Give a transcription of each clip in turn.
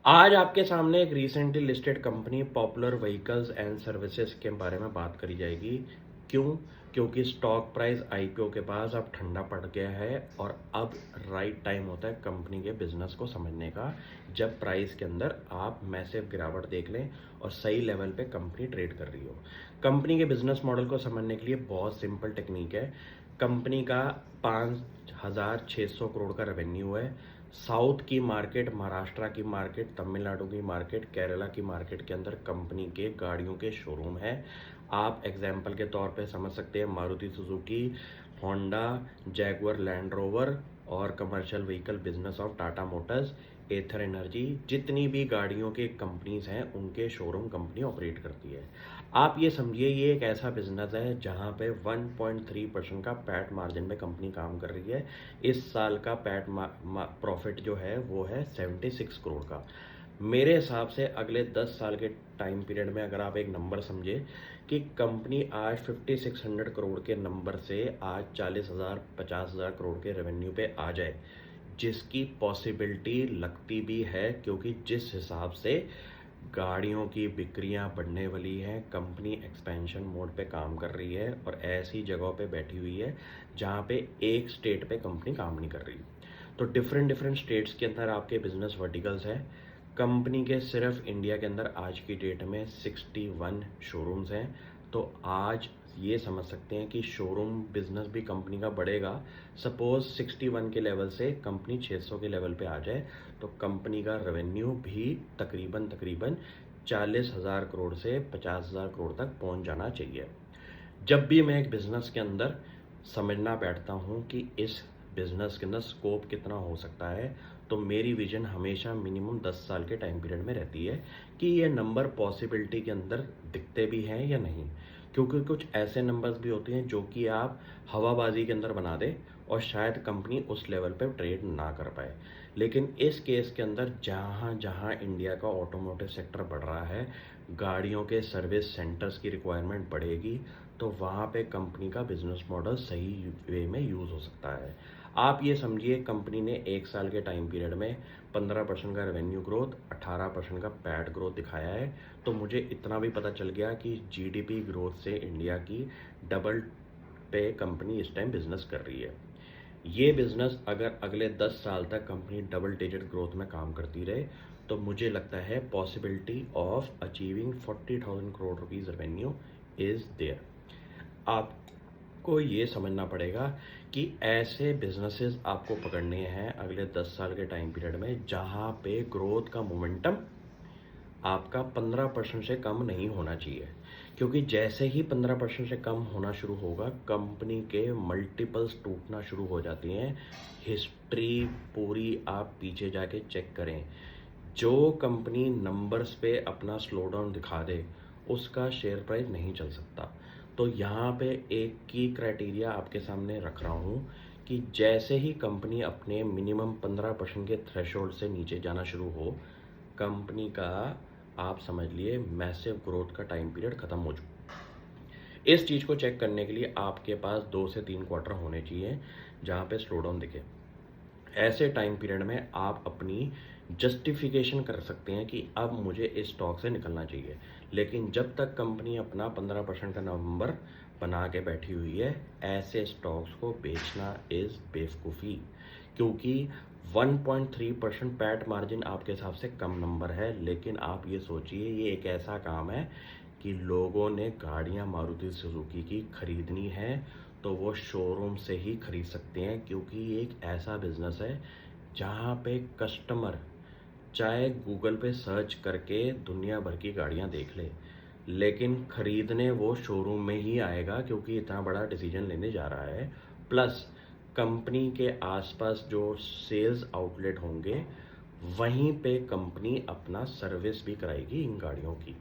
आज आपके सामने एक recently listed company popular vehicles and services के बारे में बात करी जाएगी। क्यों? क्योंकि स्टॉक प्राइस आईपीओ के पास अब ठंडा पड़ गया है और अब राइट टाइम होता है कंपनी के बिजनेस को समझने का, जब प्राइस के अंदर आप मैसिव गिरावट देख लें और सही लेवल पे कंपनी ट्रेड कर रही हो। कंपनी के बिजनेस मॉडल को समझने के लिए बहुत सिंपल टेक्निक है। कंपनी का 5,600 करोड़ का रेवेन्यू है। साउथ की मार्केट, महाराष्ट्र की मार्केट, तमिलनाडु की मार्केट, केरला की मार्केट के अंदर कंपनी के गाड़ियों के शोरूम है। आप एग्जाम्पल के तौर पे समझ सकते हैं Maruti Suzuki, Honda, Jaguar Land Rover और commercial vehicle business of Tata Motors, Ather Energy, जितनी भी गाड़ियों के कंपनीज हैं उनके शोरूम कंपनी ऑपरेट करती है। आप ये समझिए ये एक ऐसा बिजनेस है जहाँ पे 1.3% का पैट मार्जिन में कंपनी काम कर रही है। इस साल का पैट प्रॉफिट जो है वो है 76 करोड़ का। मेरे हिसाब से अगले 10 साल के टाइम पीरियड में अगर आप एक नंबर समझे कि कंपनी आज 5600 करोड़ के नंबर से आज 40,000 50,000 करोड़ के रेवेन्यू पे आ जाए, जिसकी पॉसिबिलिटी लगती भी है क्योंकि जिस हिसाब से गाड़ियों की बिक्रियां बढ़ने वाली हैं, कंपनी एक्सपेंशन मोड पे काम कर रही है और ऐसी जगहों पे बैठी हुई है जहां पे एक स्टेट पे कंपनी काम नहीं कर रही। तो डिफरेंट डिफरेंट स्टेट्स के अंदर आपके बिजनेस वर्टिकल्स हैं। कंपनी के सिर्फ इंडिया के अंदर आज की डेट में 61 शोरूम्स हैं। तो आज ये समझ सकते हैं कि शोरूम बिजनेस भी कंपनी का बढ़ेगा। सपोज 61 के लेवल से कंपनी 600 के लेवल पे आ जाए तो कंपनी का रेवेन्यू भी तकरीबन तकरीबन 40,000 करोड़ से 50,000 करोड़ तक पहुंच जाना चाहिए। जब भी मैं एक बिजनेस के अंदर समझना बैठता हूं कि इस बिजनेस के अंदर स्कोप कितना हो सकता है, तो मेरी विजन हमेशा मिनिमम 10 साल के टाइम पीरियड में रहती है कि ये नंबर पॉसिबिलिटी के अंदर दिखते भी हैं या नहीं। क्योंकि कुछ ऐसे नंबर्स भी होते हैं जो कि आप हवाबाजी के अंदर बना दें और शायद कंपनी उस लेवल पे ट्रेड ना कर पाए। लेकिन इस केस के अंदर जहाँ जहाँ इंडिया का ऑटोमोटिव सेक्टर बढ़ रहा है, गाड़ियों के सर्विस सेंटर्स की रिक्वायरमेंट बढ़ेगी, तो वहाँ पे कंपनी का बिजनेस मॉडल सही वे में यूज़ हो सकता है। आप ये समझिए कंपनी ने एक साल के टाइम पीरियड में 15% का रेवेन्यू ग्रोथ, 18% का पैट ग्रोथ दिखाया है। तो मुझे इतना भी पता चल गया कि जीडीपी ग्रोथ से इंडिया की डबल पे कंपनी इस टाइम बिजनेस कर रही है। ये बिजनेस अगर अगले 10 साल तक कंपनी डबल डिजिट ग्रोथ में काम करती रहे तो मुझे लगता है possibility of achieving 40,000 crore rupees revenue is there. आपको ये समझना पड़ेगा कि ऐसे बिजनेसेस आपको पकड़ने हैं अगले 10 साल के टाइम पीरियड में जहाँ पे ग्रोथ का मोमेंटम आपका 15% से कम नहीं होना चाहिए। क्योंकि जैसे ही 15% से कम होना शुरू होगा कंपनी के मल्टीपल्स टूटना शुरू हो जाती हैं। हिस्ट्री पूरी आप पीछे जाके चेक करें, जो कंपनी नंबर्स पे अपना स्लो डाउन दिखा दे उसका शेयर प्राइस नहीं चल सकता। तो यहाँ पे एक की क्राइटेरिया आपके सामने रख रहा हूँ कि जैसे ही कंपनी अपने मिनिमम 15% के थ्रेशोल्ड से नीचे जाना शुरू हो, कंपनी का आप समझ लिए मैसिव ग्रोथ का टाइम पीरियड खत्म हो चुका। इस चीज़ को चेक करने के लिए आपके पास 2 से 3 क्वार्टर होने चाहिए जहाँ पे स्लो डाउन दिखे। ऐसे टाइम पीरियड में आप अपनी जस्टिफिकेशन कर सकते हैं कि अब मुझे इस स्टॉक से निकलना चाहिए। लेकिन जब तक कंपनी अपना 15% का नंबर बना के बैठी हुई है, ऐसे स्टॉक्स को बेचना इज़ बेवकूफ़ी। क्योंकि 1.3% पैट मार्जिन आपके हिसाब से कम नंबर है, लेकिन आप ये सोचिए ये एक ऐसा काम है कि लोगों ने गाड़ियाँ मारुति सुजुकी की खरीदनी है तो वो शोरूम से ही खरीद सकते हैं। क्योंकि ये एक ऐसा बिजनेस है जहाँ पे कस्टमर चाहे गूगल पे सर्च करके दुनिया भर की गाड़ियाँ देख ले, लेकिन खरीदने वो शोरूम में ही आएगा क्योंकि इतना बड़ा डिसीजन लेने जा रहा है। प्लस कंपनी के आसपास जो सेल्स आउटलेट होंगे वहीं पे कंपनी अपना सर्विस भी कराएगी इन गाड़ियों की।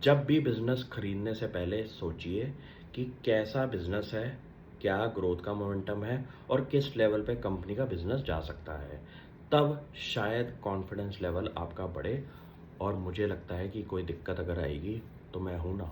जब भी बिजनेस खरीदने से पहले सोचिए कि कैसा बिजनेस है, क्या ग्रोथ का मोमेंटम है और किस लेवल पे कंपनी का बिजनेस जा सकता है। तब शायद कॉन्फिडेंस लेवल आपका बढ़े। और मुझे लगता है कि कोई दिक्कत अगर आएगी तो मैं हूँ ना।